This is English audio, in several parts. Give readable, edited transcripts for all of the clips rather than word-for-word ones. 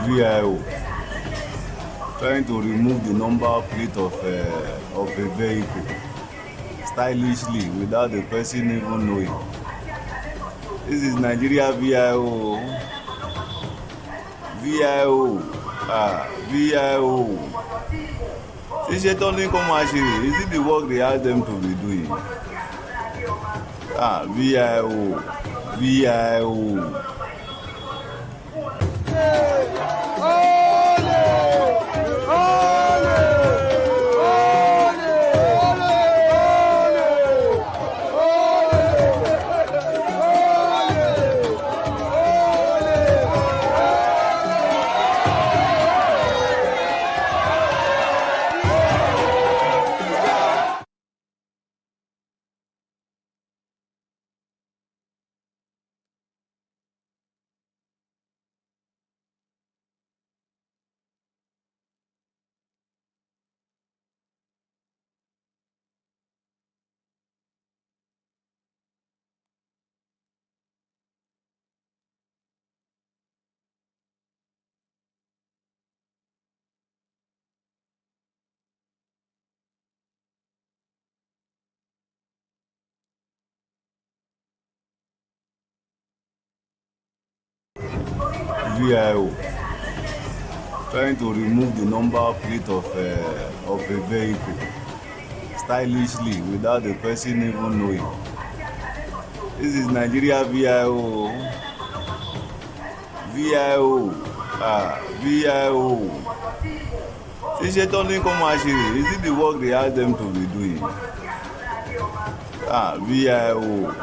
VIO trying to remove the number plate of a vehicle stylishly without the person even knowing. This is Nigeria VIO. VIO. Ṣíṣe tó ní kó máa ṣe rè, is it the work they ask them to be doing? VIO. VIO trying to remove the number plate of a vehicle stylishly without the person even knowing. This is Nigeria VIO. VIO. Ṣíṣe tó ní kó máa ṣe rè, is it the work they ask them to be doing? VIO.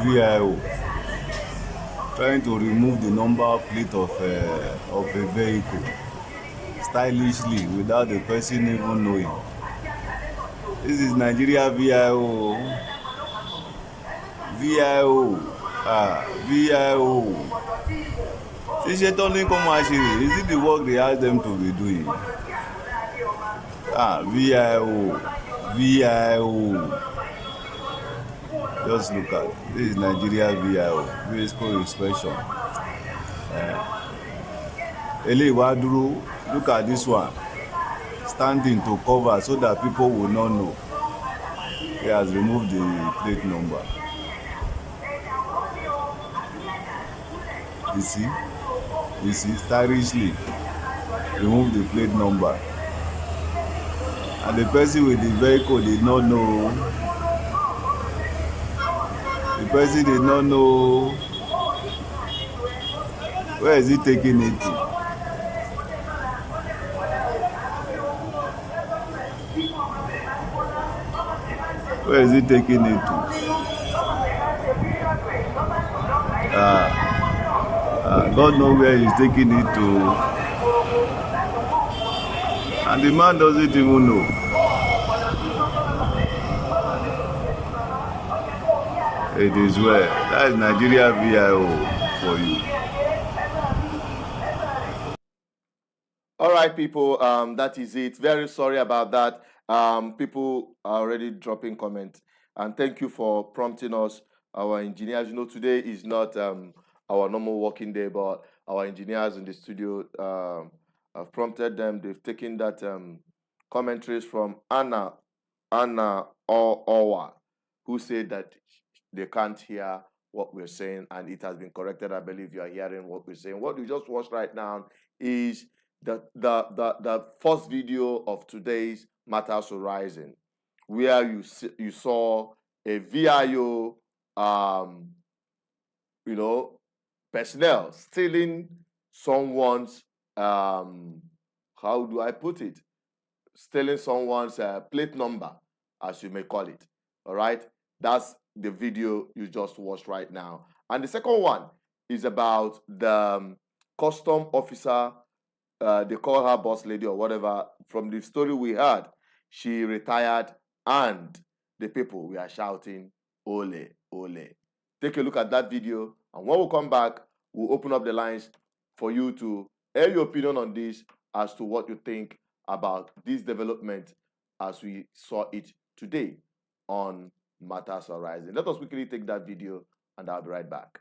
VIO trying to remove the number plate of a vehicle stylishly without the person even knowing. This is Nigeria VIO. VIO. Ṣíṣe tó ní kó máa ṣe rè, is it the work they ask them to be doing? VIO. Just look at this is Nigeria VIO, vehicle inspection. Eléyìí wá dúró, look at this one, standing to cover so that people will not know. He has removed the plate number. You see, stylishly remove the plate number. And the person with the vehicle did not know. The person did not know. Where is he taking it to? Where is he taking it to? God knows where he's taking it to. And the man doesn't even know. It is well. That is Nigeria VIO for you. All right, people. That is it. Very sorry about that. People are already dropping comments, and thank you for prompting us. Our engineers, today is not our normal working day, but our engineers in the studio have prompted them. They've taken that commentaries from Anna Owa, who said that they can't hear what we're saying, and it has been corrected. I believe you are hearing what we're saying. What we just watched right now is the first video of today's Matters Horizon, where you saw a VIO personnel stealing someone's how do I put it? Stealing someone's plate number, as you may call it. All right, that's the video you just watched right now. And the second one is about the custom officer. They call her boss lady or whatever. From the story we heard, she retired and the people were shouting, "Ole, ole." Take a look at that video, and when we come back, we'll open up the lines for you to air your opinion on this as to what you think about this development as we saw it today on Matters Horizon. Let us quickly take that video, and I'll be right back.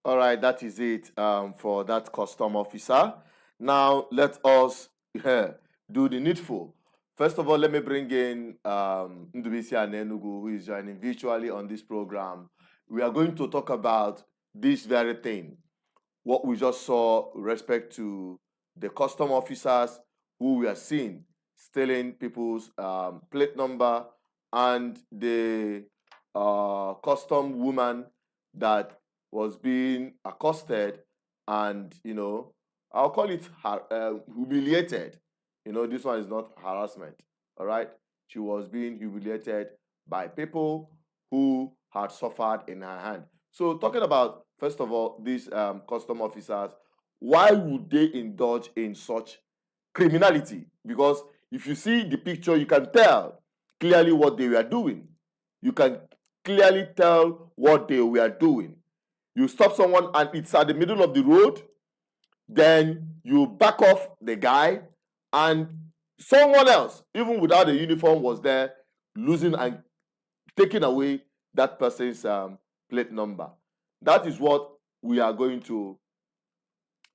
All right, that is it for that custom officer. Now, let us do the needful. First of all, let me bring in Ndubisi Anenugu, who is joining virtually on this program. We are going to talk about this very thing, what we just saw with respect to the custom officers who we are seeing stealing people's plate number, and the custom woman that was being accosted and, I'll call it humiliated. This one is not harassment, all right? She was being humiliated by people who had suffered in her hand. So talking about, first of all, these custom officers, why would they indulge in such criminality? Because if you see the picture, you can tell clearly what they were doing. You can clearly tell what they were doing. You stop someone and it's at the middle of the road, then you back off the guy, and someone else, even without a uniform, was there losing and taking away that person's plate number. That is what we are going to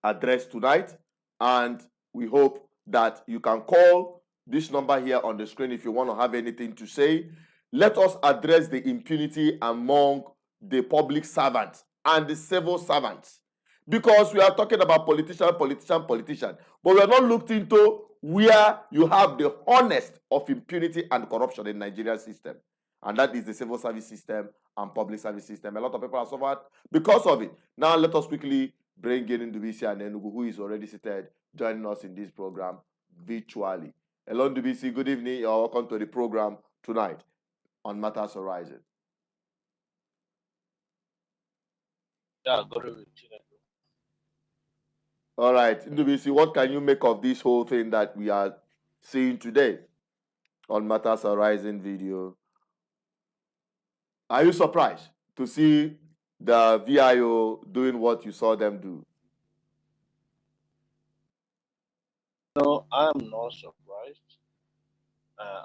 address tonight, and we hope that you can call this number here on the screen if you want to have anything to say. Let us address the impunity among the public servants and the civil servants, because we are talking about politician, but we are not looked into where you have the honest of impunity and corruption in Nigerian system, and that is the civil service system and public service system. A lot of people are suffered because of it. Now let us quickly bring in Ndubisi and Enugu, who is already seated, joining us in this program virtually. Hello, Ndubisi. Good evening. You're welcome to the program tonight. on Matters Horizon. Yeah, go with Chinedu. All right, Ndubisi, what can you make of this whole thing that we are seeing today on Matters Horizon video? Are you surprised to see the VIO doing what you saw them do? No, I'm not surprised.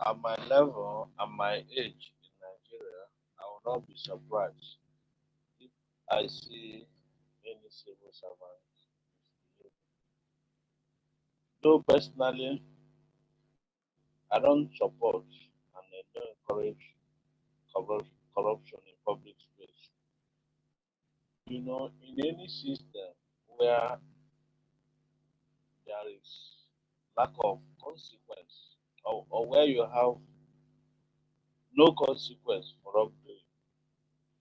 At my level, at my age in Nigeria, I will not be surprised if I see any civil servant misbehaving. Though personally, I don't support and I don't encourage corruption in public space. You know, in any system where there is lack of consequence, or where you have no consequence for wrongdoing,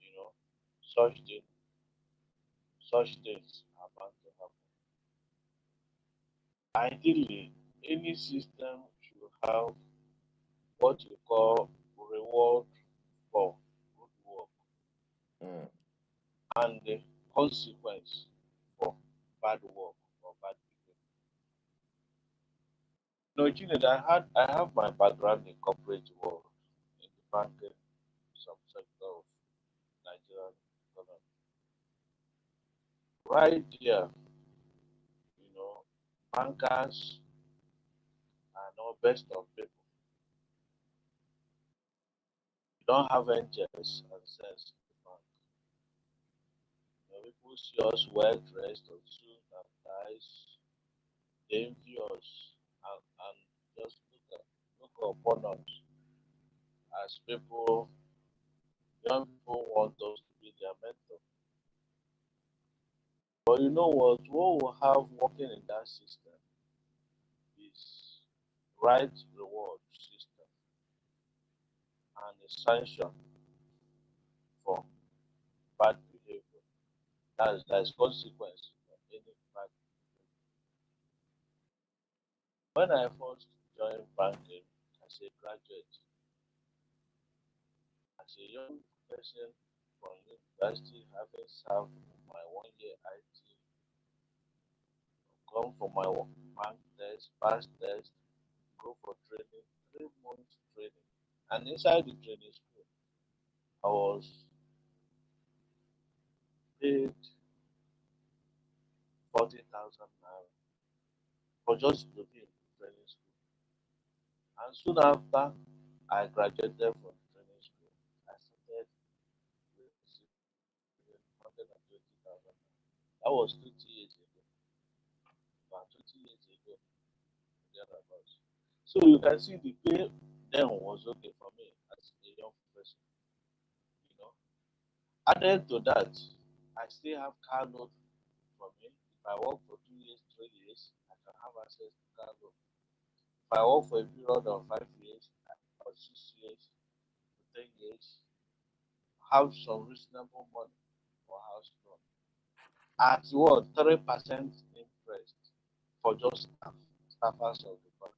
you know, such thing, such things are bound to happen. Ideally, any system should have what you call reward for good work Mm. and the consequence for bad work or bad behavior. No, Chinedu, I have my background in corporate world, in the banking subsector of Nigerian economy. Right here, you know, bankers are not best of people. You don't have angels and sense in the bank. You know, people see us well dressed on suit and ties, they envy us and just look upon us as people, young people want us to be their mentor. But you know what we have working in that system is right reward system and a sanction for bad behavior. That's consequence for any bad behavior. When I first joined banking as a graduate, as a young person from university, having served my 1 year IT, come for my bank test, pass test, go for training, 3 months training. And inside the training school, I was paid 40,000 naira for just to be in the training school. And soon after I graduated from training school, I started receiving 120,000. That was 20 years ago. About 20 years ago, thereabouts. So you can see the pay then was okay for me as a young person. You know, added to that, I still have car loan for me. If I work for 2 years, 3 years, I can have access to car loan. If I work for a period of 5 years or 6 years to 10 years, have some reasonable money for house loan. At what 3% interest for just staffers of the bank.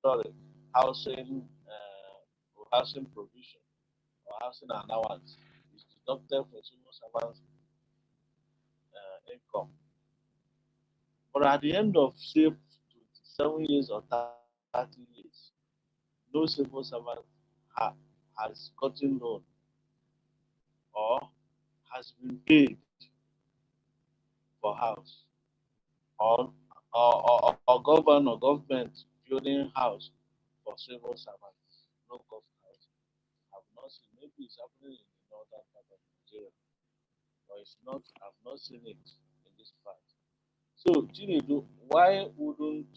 sorry, housing, housing provision or housing allowance is deducted from civil servants' income. But at the end of say 27 years or 30 years, no civil servant ha- has gotten loan or has been paid for house or or government or government building house for civil servants. No government house. I've not seen. Maybe it's happening in the northern part of Nigeria, but it's not. I've not seen it in this part. So, Chinedu, why wouldn't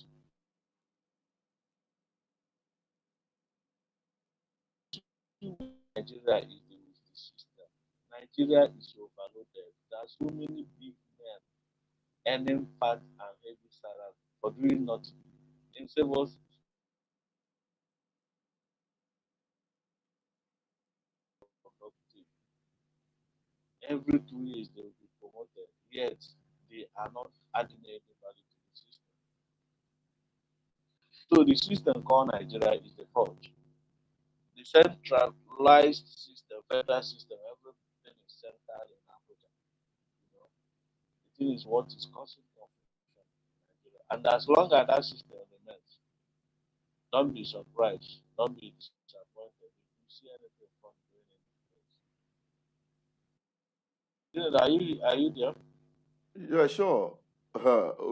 Nigeria is the system? Nigeria is overloaded. There are so many big men earning fat and heavy salary for doing nothing. In civil productive, every 2 years they will be promoted, yet they are not adding any value to the system. So the system called Nigeria is the fraud. The centralized system, federal system, everything is centered in Abuja. You know, the thing is what is causing confusion in Nigeria. And as long as that system remains, don't be surprised, don't be disappointed if you see anything from doing it. Are you there? Yeah, sure.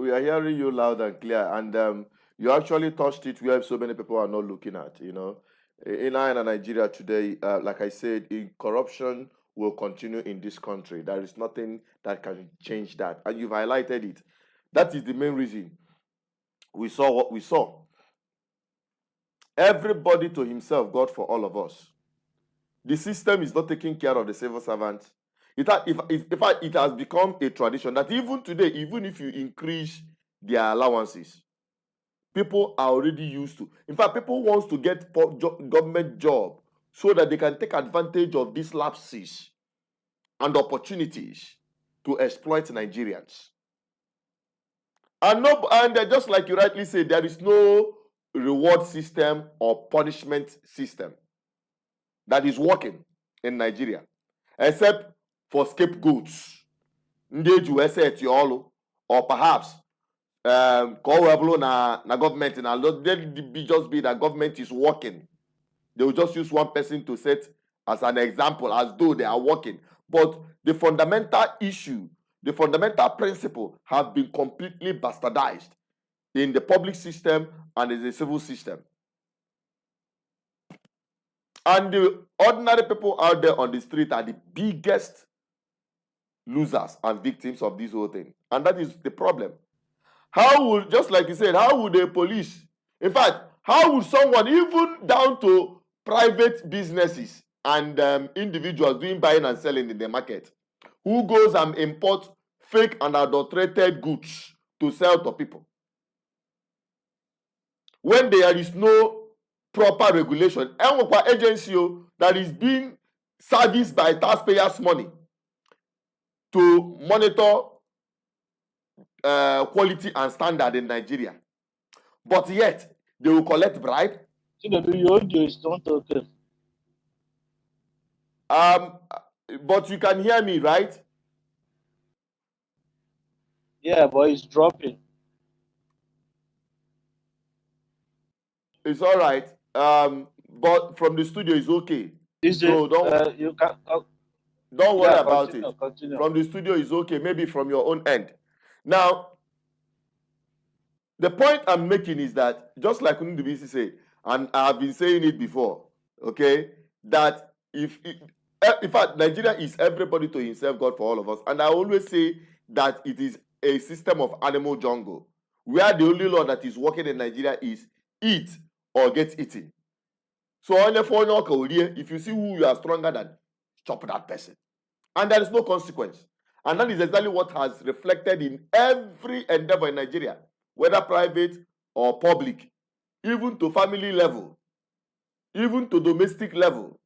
We are hearing you loud and clear, and you actually touched it where so many people are not looking at. In Nigeria today, like I said, corruption will continue in this country. There is nothing that can change that, and you've highlighted it. That is the main reason we saw what we saw. Everybody to himself, God for all of us. The system is not taking care of the civil servants. In fact, it has become a tradition that even today, even if you increase their allowances, people are already used to. In fact, people want to get government job so that they can take advantage of these lapses and opportunities to exploit Nigerians. And just like you rightly said, there is no reward system or punishment system that is working in Nigeria, except for scapegoats. Ndị eji wee set ọlụ, or perhaps ka ọ wee bụrụ na gọọmenti na just be that government is working. They will just use one person to set as an example, as though they are working. But the fundamental issue, the fundamental principle have been completely bastardized in the public system and in the civil system. And the ordinary people out there on the street are the biggest losers and victims of this whole thing. And that is the problem. How would, just like you said, how would the police, in fact, how would someone, even down to private businesses and individuals doing buying and selling in the market, who goes and import fake and adulterated goods to sell to people, when there is no proper regulation, and agency that is being serviced by taxpayers' money to monitor quality and standard in Nigeria, but yet they will collect bribe. Chinedu, your audio is not okay. But you can hear me, right? Yeah, but it's dropping. It's all right. But from the studio is okay. Is So it? You can. Don't worry Yeah, about continue. it. Continue. From the studio is okay. Maybe from your own end. Now, the point I'm making is that, just like Ndubisi said, and I've been saying it before, okay, that in fact, Nigeria is everybody to himself, God for all of us. And I always say that it is a system of animal jungle, where the only law that is working in Nigeria is eat or get eaten. So if you see who you are stronger than, chop that person. And there is no consequence. And that is exactly what has reflected in every endeavor in Nigeria, whether private or public, even to family level, even to domestic level.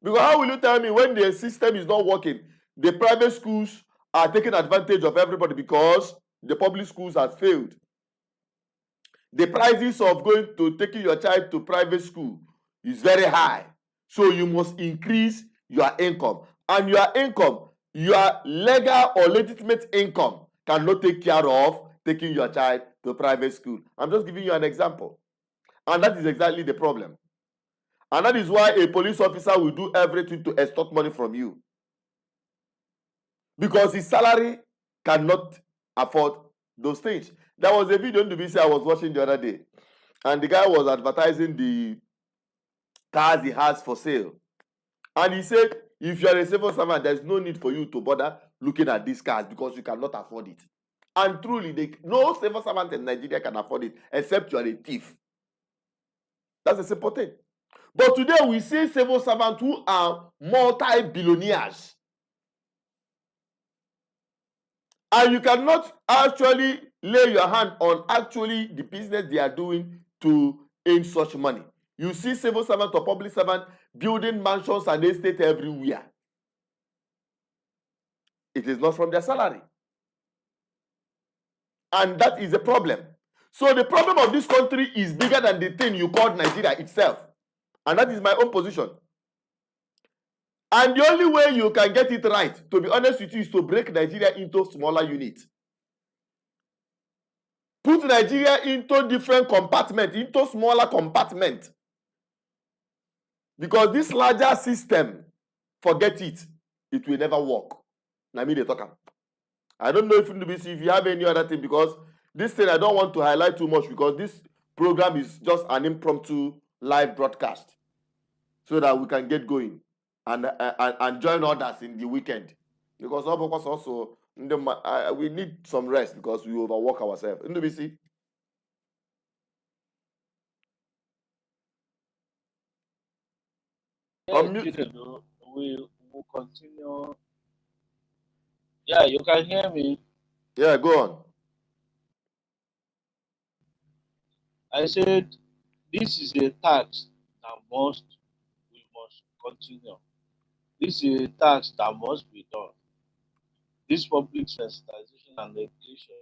Because how will you tell me when the system is not working, the private schools are taking advantage of everybody because the public schools have failed? The prices of going to taking your child to private school is very high. So you must increase your income. And your income, your legal or legitimate income cannot take care of taking your child to private school. I'm just giving you an example. And that is exactly the problem. And that is why a police officer will do everything to extort money from you. Because his salary cannot afford those things. There was a video on the BBC I was watching the other day. And the guy was advertising the cars he has for sale. And he said, if you are a civil servant, there's no need for you to bother looking at these cars because you cannot afford it. And truly, no civil servant in Nigeria can afford it except you are a thief. That's a simple thing. But today we see civil servants who are multi-billionaires. And you cannot actually lay your hand on actually the business they are doing to earn such money. You see civil servant or public servant building mansions and estate everywhere. It is not from their salary. And that is a problem. So the problem of this country is bigger than the thing you called Nigeria itself. And that is my own position. And the only way you can get it right, to be honest with you, is to break Nigeria into smaller units. Put Nigeria into different compartments, into smaller compartments. Because this larger system, forget it. It will never work. Now me they talk am. I don't know if you have any other thing, because this thing I don't want to highlight too much, because this program is just an impromptu live broadcast so that we can get going and join others in the weekend. Because all of us also, we need some rest because we overwork ourselves. NBC. Yes, Unmute. Chinedu, we will continue. Yeah, you can hear me. Yeah, go on. I said this is a tax that we must continue. This is a tax that must be done. This public sensitization and education,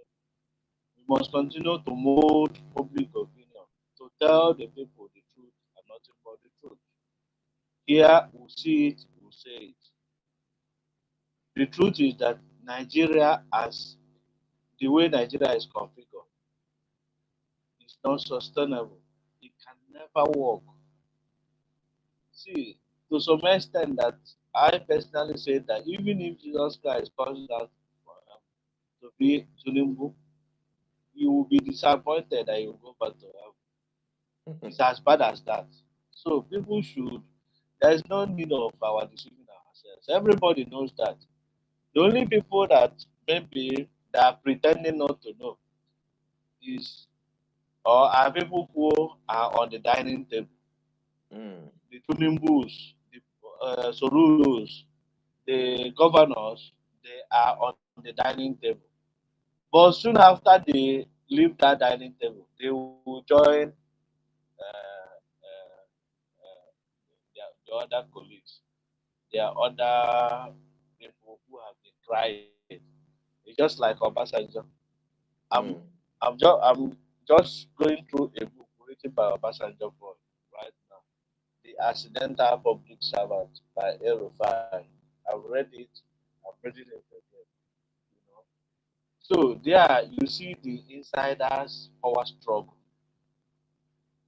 we must continue to mold public opinion, to tell the people the truth and nothing but the truth. Here we see it, we say it. The truth is that Nigeria, as the way Nigeria is configured, is not sustainable. It can never work. See, to some extent that I personally say that even if Jesus Christ comes out to be Tinubu, you will be disappointed that you will go back to heaven. It's as bad as that. So people should, there is no need of our deceiving ourselves. Everybody knows that. The only people that maybe they are pretending not to know is or are people who are on the dining table. The Tunimbus, the Sorulos, the governors, they are on the dining table. But soon after they leave that dining table, they will join the other colleagues, their other people who have been crying. It's just like Obasanjo. I'm Mm. I'm just going through a book written by Obasanjo boy right now. The Accidental Public Servant by Erufai. I've read it. I'm reading it again. You know. So there you see the insiders' power struggle.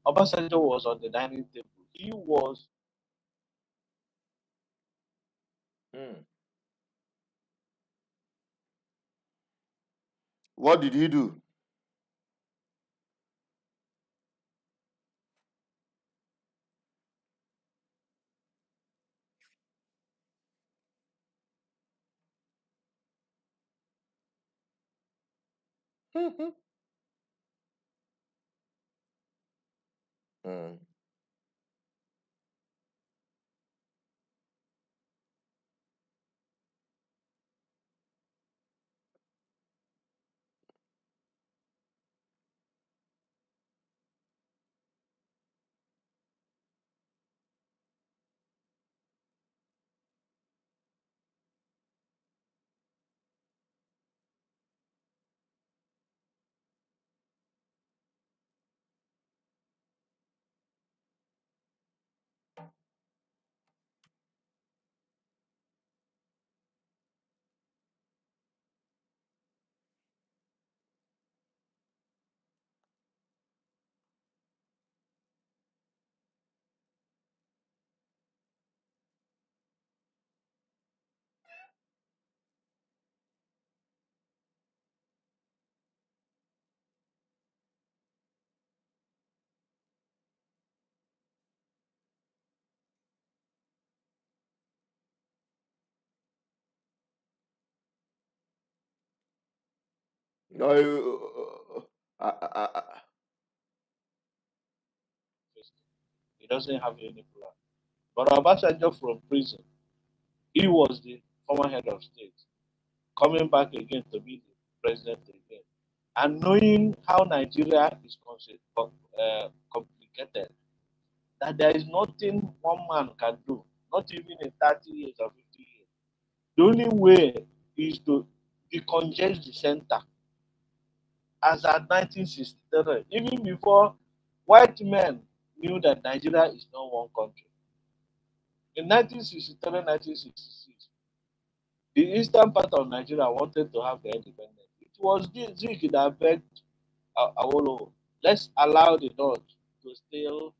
Obasanjo was on the dining table. He was Mm. What did he do? Mm. No, He doesn't have any plan. But Obasanjo from prison, he was the former head of state, coming back again to be the president again. And knowing how Nigeria is complicated, that there is nothing one man can do, not even in 30 years or 50 years. The only way is to decongest the center. As at 1963, even before white men knew that Nigeria is not one country. In 1963, 1966, the eastern part of Nigeria wanted to have their independence. It was this Zik that begged Awolowo, let's allow the North to still.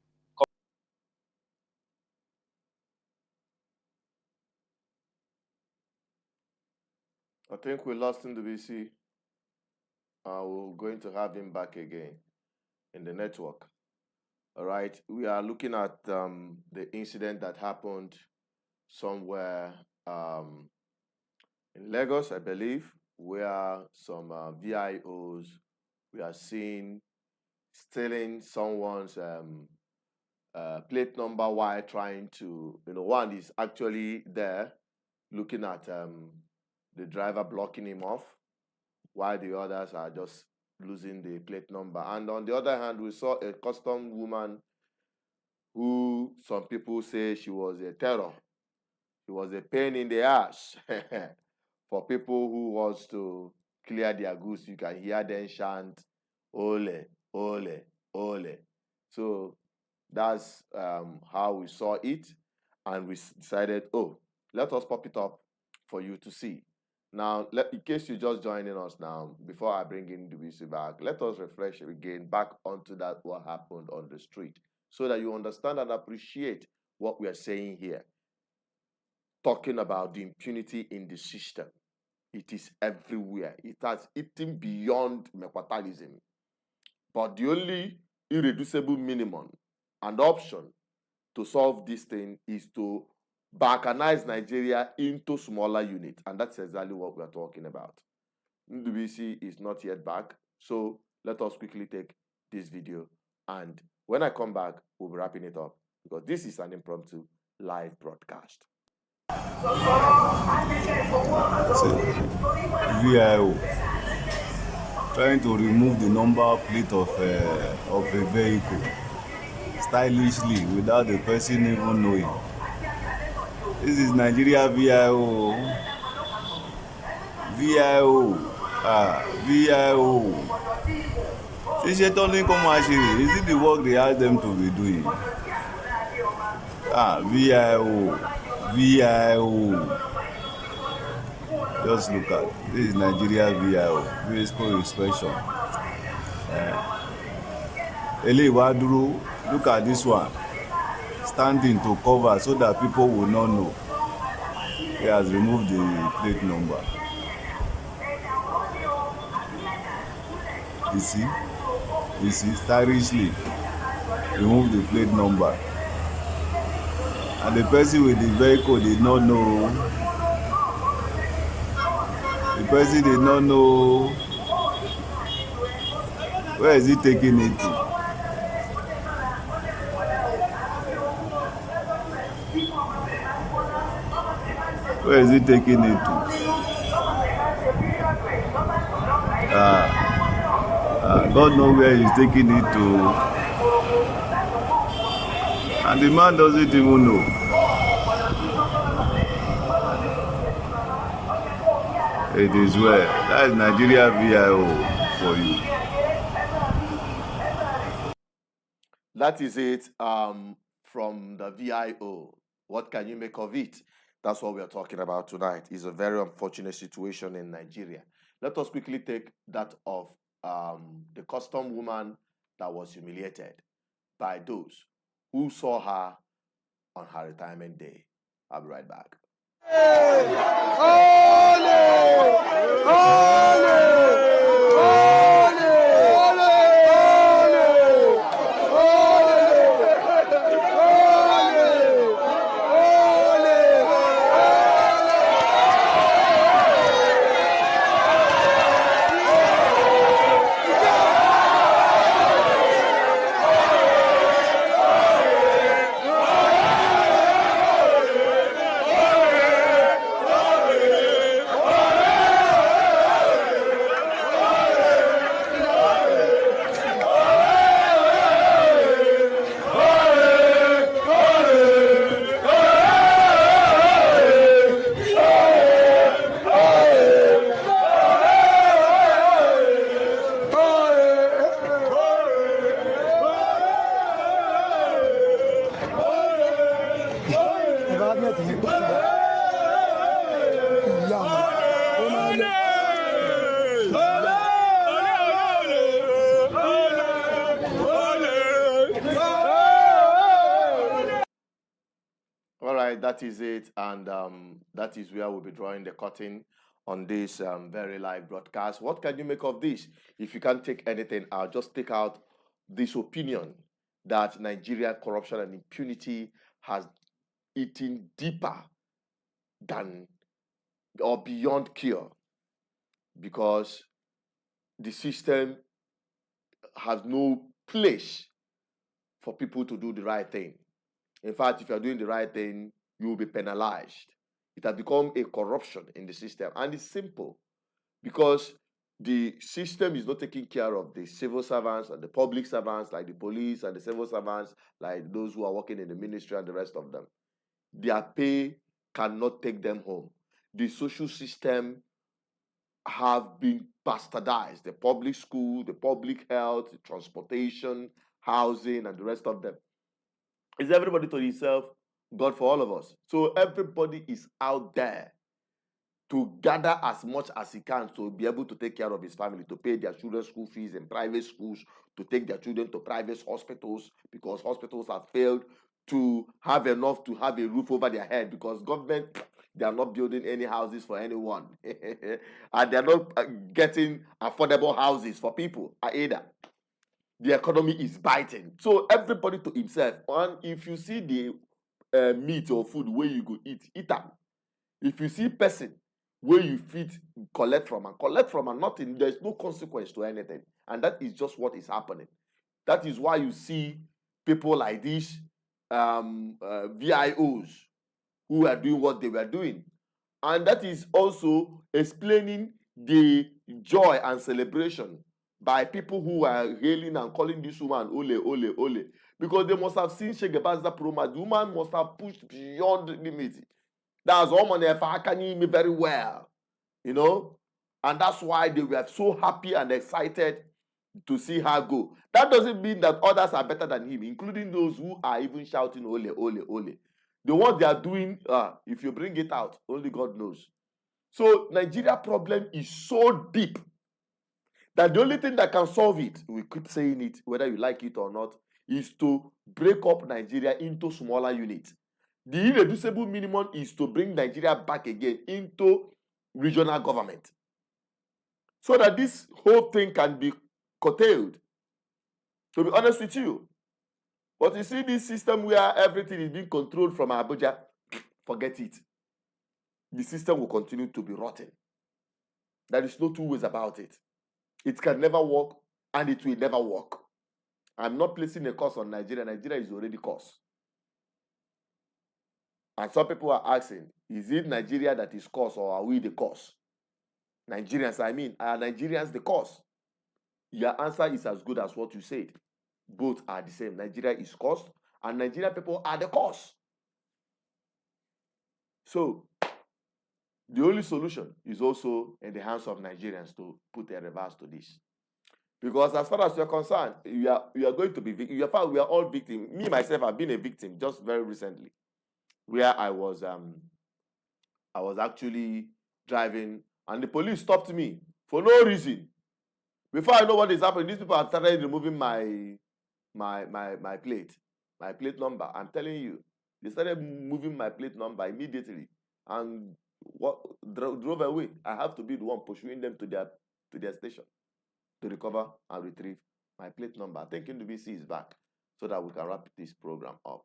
I think we lost him to BC. We're going to have him back again in the network. All right, we are looking at the incident that happened somewhere in Lagos, I believe, where some VIOs we are seeing stealing someone's plate number while trying to, one is actually there looking at the driver blocking him off, while the others are just losing the plate number. And on the other hand, we saw a custom woman who some people say she was a terror. She was a pain in the ass for people who wants to clear their goods. You can hear them chant, ole, ole, ole. So that's how we saw it. And we decided, oh, let us pop it up for you to see. Now, in case you're just joining us now, before I bring in DBC back, let us refresh again back onto that what happened on the street so that you understand and appreciate what we are saying here. Talking about the impunity in the system. It is everywhere. It has eaten beyond mequatalism. But the only irreducible minimum and option to solve this thing is to balkanize Nigeria into smaller units. And that's exactly what we are talking about. NDBC is not yet back. So let us quickly take this video. And when I come back, we'll be wrapping it up because this is an impromptu live broadcast. VIO trying to remove the number plate of a vehicle stylishly without the person even knowing. This is Nigeria VIO. VIO. Is it the work they ask them to be doing? VIO. Just look at this is Nigeria VIO, vehicle inspection. Look at this one, standing to cover so that people will not know. He has removed the plate number. You see, stylishly remove the plate number. And the person with the vehicle did not know. The person did not know. Where is he taking it to? Where is he taking it to? God knows where he's taking it to. And the man doesn't even know. It is well. That is Nigeria VIO for you. That is it from the VIO. What can you make of it? That's what we are talking about tonight. It's a very unfortunate situation in Nigeria. Let us quickly take that of the custom woman that was humiliated by those who saw her on her retirement day. I'll be right back. All right, that is it, and that is where we'll be drawing the curtain on this very live broadcast. What can you make of this? If you can't take anything out, just take out this opinion that Nigeria corruption and impunity has eaten deeper than or beyond cure, because the system has no place for people to do the right thing. In fact, if you're doing the right thing, you will be penalized. It has become a corruption in the system, and it's simple because the system is not taking care of the civil servants and the public servants, like the police, and the civil servants, like those who are working in the ministry and the rest of them. Their pay cannot take them home. The social system have been bastardized. The public school, the public health, the transportation, housing, and the rest of them. Is everybody to himself, God for all of us. So everybody is out there to gather as much as he can to be able to take care of his family, to pay their children's school fees in private schools, to take their children to private hospitals, because hospitals have failed to have enough to have a roof over their head, because government, they are not building any houses for anyone. And they are not getting affordable houses for people either. The economy is biting. So everybody to himself. And if you see the meat or food where you go eat them. If you see person where you fit collect from and nothing, there's no consequence to anything. And that is just what is happening. That is why you see people like these VIOs who are doing what they were doing. And that is also explaining the joy and celebration by people who are hailing and calling this woman ole, ole, ole. Because they must have seen Shegebaza promo. The woman must have pushed beyond the limit. That's all money me very well, you know. And that's why they were so happy and excited to see her go. That doesn't mean that others are better than him, including those who are even shouting ole, ole, ole. The ones they are doing, if you bring it out, only God knows. So Nigeria problem is so deep that the only thing that can solve it, we keep saying it, whether you like it or not, is to break up Nigeria into smaller units. The irreducible minimum is to bring Nigeria back again into regional government, so that this whole thing can be curtailed. To be honest with you. But you see this system where everything is being controlled from Abuja, forget it. The system will continue to be rotten. There is no two ways about it. It can never work, and it will never work. I'm not placing a curse on Nigeria. Nigeria is already cursed. And some people are asking, is it Nigeria that is cursed, or are we the cause? Nigerians, I mean, are Nigerians the cause? Your answer is as good as what you said. Both are the same. Nigeria is cursed, and Nigerian people are the cause. So, the only solution is also in the hands of Nigerians to put a reverse to this. Because as far as you're concerned, you are going to be victim. In fact, we are all victims. Me, myself, I've been a victim just very recently, where I was actually driving, and the police stopped me for no reason. Before I know what is happening, these people have started removing my plate number. I'm telling you, they started moving my plate number immediately, and drove away. I have to be the one pursuing them to their station to recover and retrieve my plate number. I think NWC is back, so that we can wrap this program up.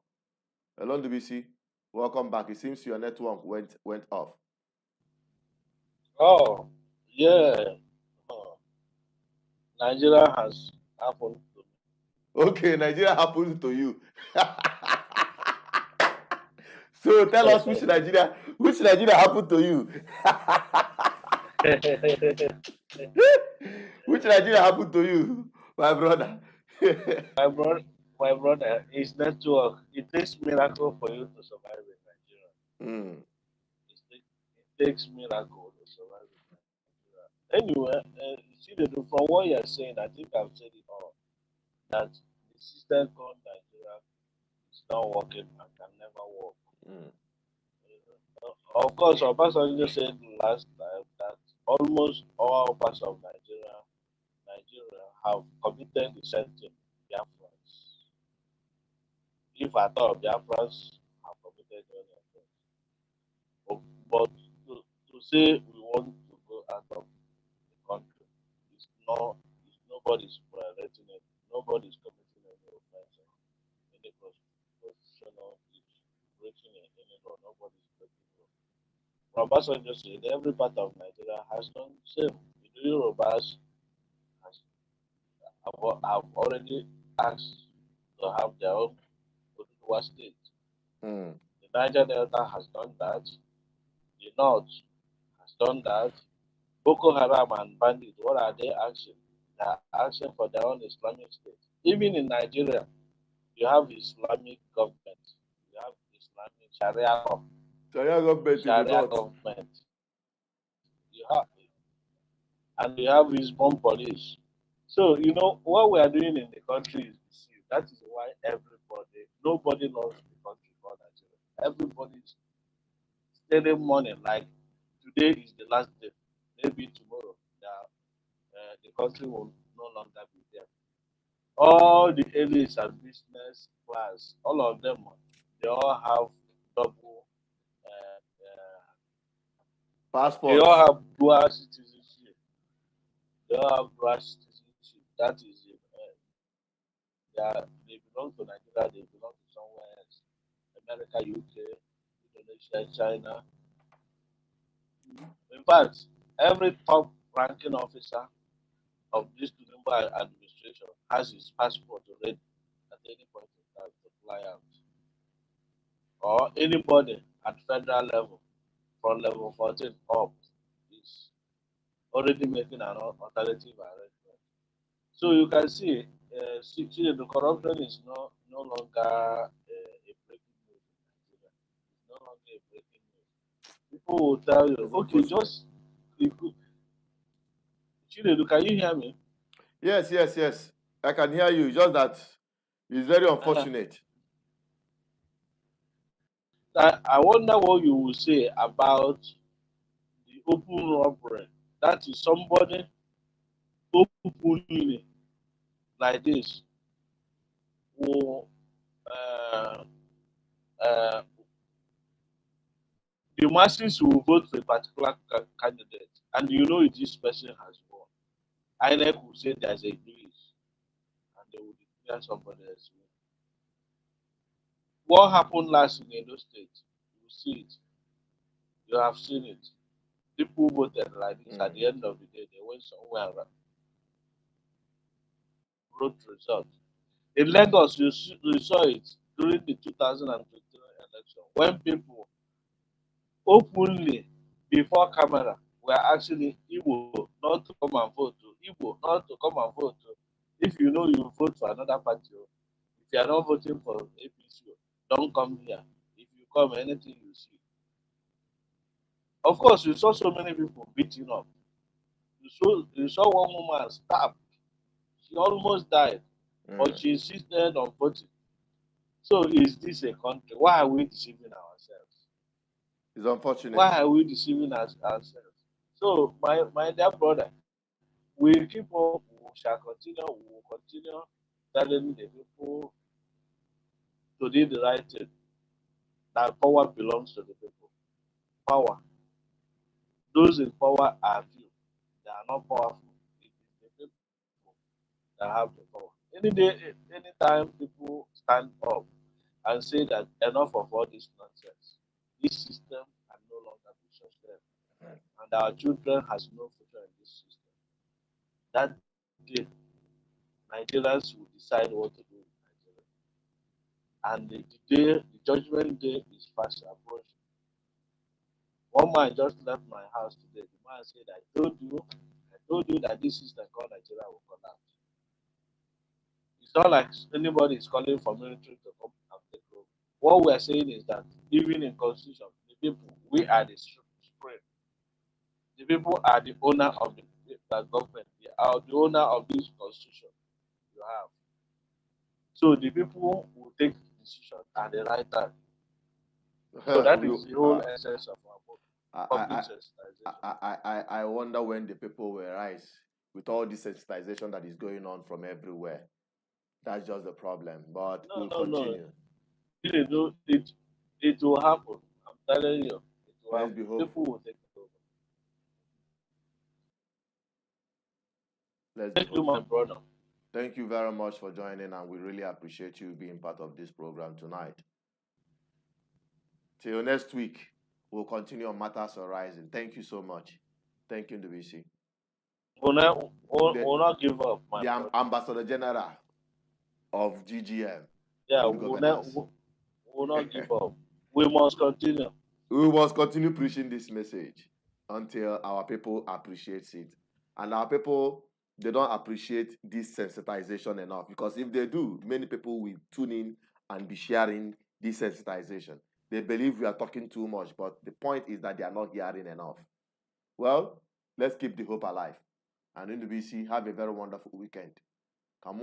Hello, NWC. Welcome back. It seems your network went off. Oh, yeah. Oh, Nigeria has happened to me. Okay, Nigeria happened to you. So tell us which Nigeria happened to you. Which Nigeria happened to you, my brother? my brother, it's network. It takes miracle for you to survive in Nigeria. Mm. It takes miracle to survive in Nigeria. Anyway, from what you're saying, I think I've said it all. That the system called Nigeria is not working and can never work. Mm. Of course, Obasanjo said last time that almost all parts of Nigeria have committed the same thing, Biafrans. If at all Biafrans have committed any offense. But to say we want to go out of the country is not, is nobody's violating it. Nobody's committing any offense, any constitutional issue, breaking any law. Nobody's breaking law. Obasanjo said every part of Nigeria has done the same. The Yorubas has, have already asked to have their own Oduduwa state. Mm. The Niger Delta has done that. The North has done that. Boko Haram and bandits, what are they asking? They are asking for their own Islamic state. Even in Nigeria, you have Islamic government, you have Islamic Sharia government in the Sharia north. government, you have, and you have his own police. So you know what we are doing in the country is deceived. That is why nobody loves the country more Nigeria. Everybody is stealing money like today is the last day. Maybe tomorrow, the country will no longer be there. All the elites and business class, all of them, they all have double, they all Passports. have dual citizenship. They all have dual citizenship. That is it. They belong to Nigeria, they belong to somewhere else. America, UK, Indonesia, China. In fact, every top ranking officer of this Tinubu administration has his passport already at any point in time to fly out. Or anybody at federal level from level 14 up is already making an alternative arrangement. So you can see the corruption is no longer a breaking news in Nigeria. It's no longer a breaking news. People will tell you, It's okay, unfortunate. just you could- Chinedu, can you hear me? Yes, yes, yes. I can hear you. Just that it's very Uh-huh. unfortunate. I wonder what you will say about the open robbery. That is somebody openly like this will uh, the masses will vote for a particular candidate, and you know if this person has won. INEC will say there's a glitch, and they will declare somebody else win. What happened last in Edo State? You see it. You have seen it. People voted like this. At Mm. the end of the day, they went somewhere and wrote results. In Lagos, you saw it during the 2023 election when people openly before camera were actually Igbo not to come and vote, Igbo not to come and vote. If you know you vote for another party, if you are not voting for APC, don't come here. If you come, anything you see. Of course, you saw so many people beating up. You saw one woman stabbed. She almost died, but Mm. she insisted on voting. So is this a country? Why are we deceiving ourselves? It's unfortunate. Why are we deceiving ourselves? So, my dear brother, we keep on, we will continue telling the people to do the right thing, that power belongs to the people. Power. Those in power are few. They are not powerful. It is the people that have the power. Anytime people stand up and say that enough of all this nonsense, this system can no longer be sustained, and our children has no future in this system. That day, Nigerians will decide what to do with Nigeria. And the judgment day is fast approaching. One man just left my house today. The man said, I told you that this system called Nigeria will collapse. It's not like anybody is calling for military to come and take over. What we are saying is that even in constitution, the people, we are the supreme. The people are the owner of the government. They are the owner of this constitution you have. So the people will take the decision at the right time. So that You- is the whole essence of our public I, sensitization. I wonder when the people will rise with all this sensitization that is going on from everywhere. That's just the problem. But No, we'll no, no. continue. It will happen. I'm telling you, it will Let's happen. be People hopeful. will take it over. Let's be Thank you, my hopeful. brother. Thank you very much for joining, and we really appreciate you being part of this program tonight. Till next week, we'll continue on Matters Arising. Thank you so much. Thank you, NDBC. We'll not give up, my The brother. Ambassador General of GGM. Yeah, Good governance. we'll not give up. We must continue. We must continue preaching this message until our people appreciate it. And our people, they don't appreciate this sensitization enough, because if they do, many people will tune in and be sharing this sensitization. They believe we are talking too much, but the point is that they are not hearing enough. Well, let's keep the hope alive. And in the BC, have a very wonderful weekend. Thank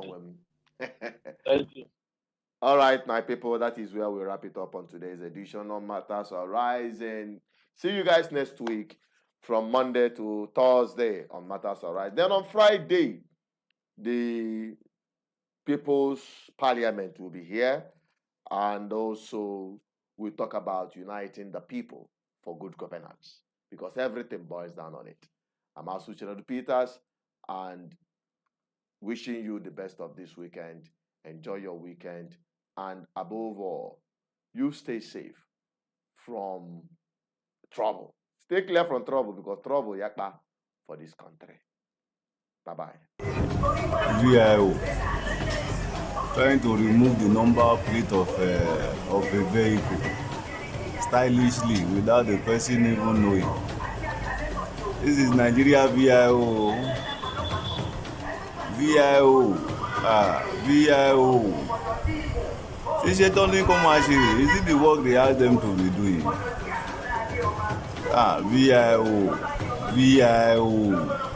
you. Thank you. All right, my people, that is where we wrap it up on today's edition of Matters Arising. See you guys next week from Monday to Thursday on Matters Arising. Then on Friday, the People's Parliament will be here, and also we talk about uniting the people for good governance, because everything boils down on it. I'm Asu Chinadu Peters, and wishing you the best of this weekend. Enjoy your weekend, and above all, you stay safe from trouble. Stay clear from trouble, because trouble yakpa for this country. Bye-bye. VIO trying to remove the number plate of a vehicle stylishly without the person even knowing. This is Nigeria VIO. VIO. VIO. Is it the work they ask them to be doing? VIO. VIO.